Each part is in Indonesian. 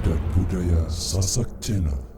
Adat Budaya Sasak Channel.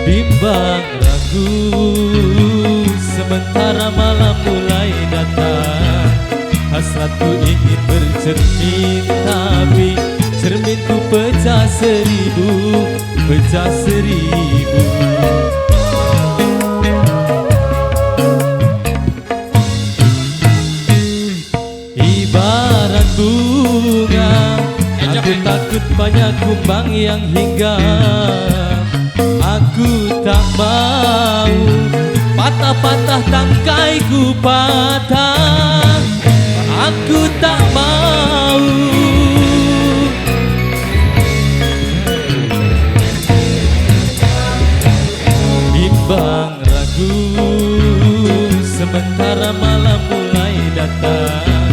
Bimbang ragu, sementara malam mulai datang. Hasratku ingin bercermin, tapi cerminku pecah seribu, pecah seribu. Ibarat bunga, aku takut banyak kumbang yang hinggap. Aku tak mau patah-patah tangkaiku patah. Aku tak mau. Bimbang ragu, sementara malam mulai datang.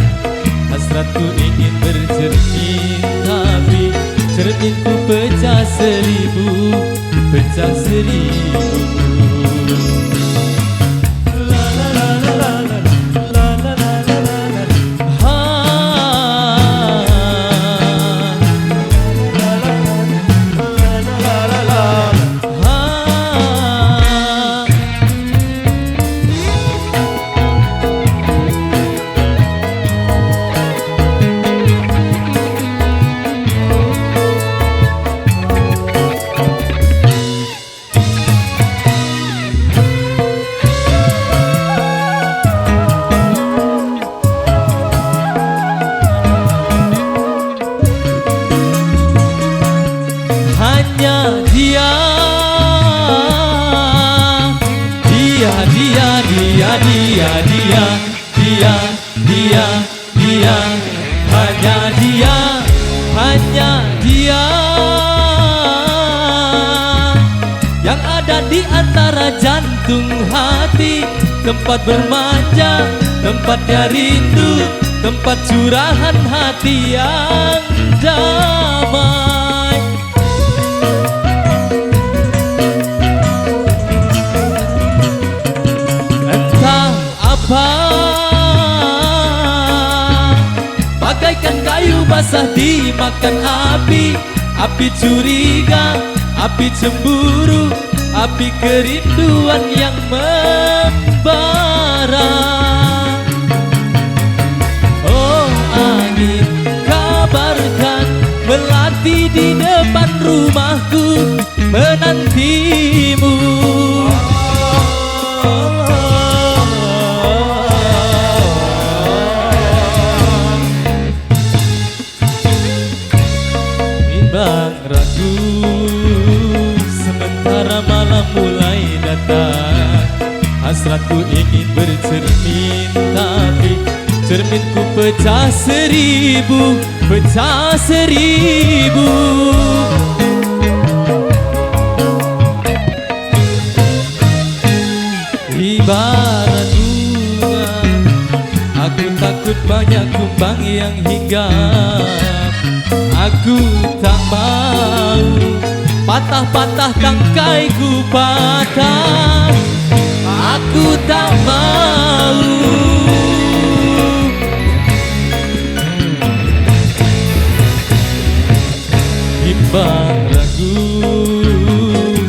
Hasratku ingin bercermin, tapi cerminku pecah seribu, pecah seribu. Hanya dia, dia, dia, dia, dia, dia, dia, dia, dia, hanya dia, hanya dia yang ada di antara jantung hati, tempat bermanja, tempatnya rindu, tempat curahan hati yang damai. Bagaikan kayu basah dimakan api, api curiga, api cemburu, api kerinduan yang membara. Oh angin, kabarkan melati di depan rumahku menantimu. Bimbang ragu, sementara malam mulai datang. Hasratku ingin bercermin, tapi cerminku pecah seribu, pecah seribu. Ibarat bunga, aku takut banyak kumbang yang hinggap. Aku tak mau patah-patah tangkaiku patah. Aku tak mau. Bimbang ragu,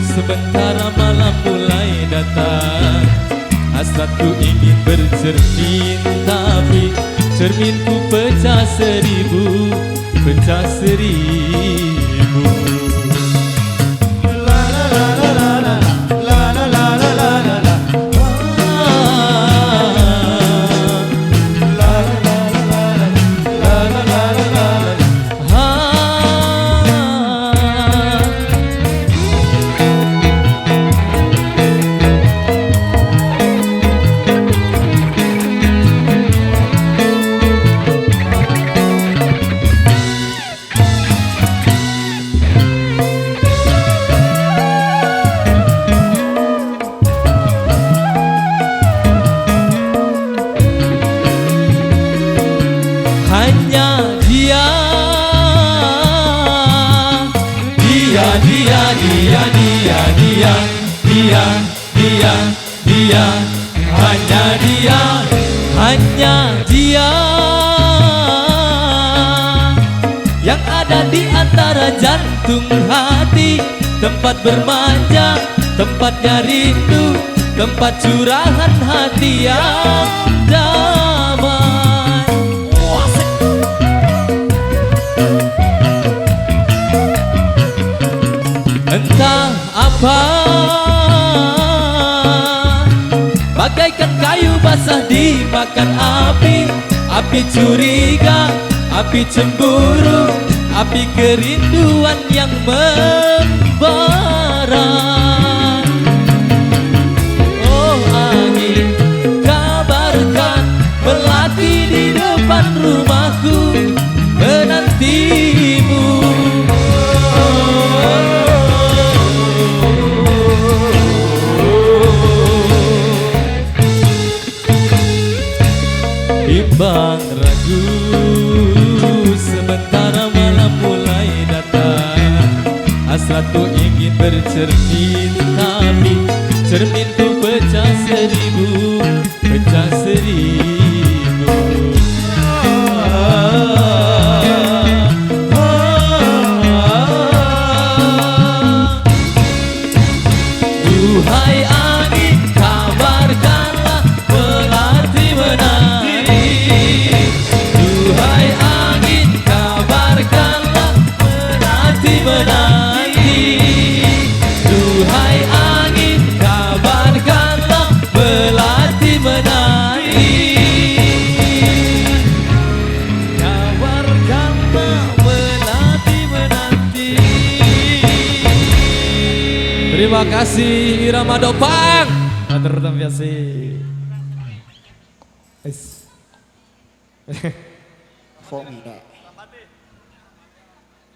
sementara malam mulai datang. Hasratku ingin bercermin, tapi cerminku pecah seribu, pecah seribu. La la la la la la. dia, hanya dia yang ada di antara jantung hati, tempat bermanja, tempatnya rindu, tempat curahan hati yang damai. Entah apa, bagaikan kayu basah dimakan api, api curiga, api cemburu, api kerinduan yang membara. Oh angin, kabarkan melati di depan rumahku menantimu. Bimbang ragu, sementara malam mulai datang. Hasratku ingin bercermin, tapi cerminku pecah seribu, pecah seribu. Duhai angin, kabarkanlah melati menari. Duhai angin, kabarkanlah melati menanti. Duhai angin, kabarkanlah melati menanti. Kabarkanlah melati menanti. Terima kasih Irama Dopang. Matur nuwun biasa.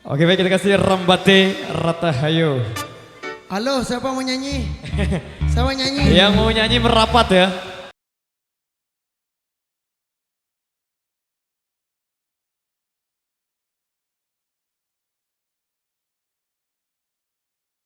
Oke baik, kita kasih Rambate Ratahayu. Halo, siapa mau nyanyi? Siapa nyanyi? Yang mau nyanyi merapat ya.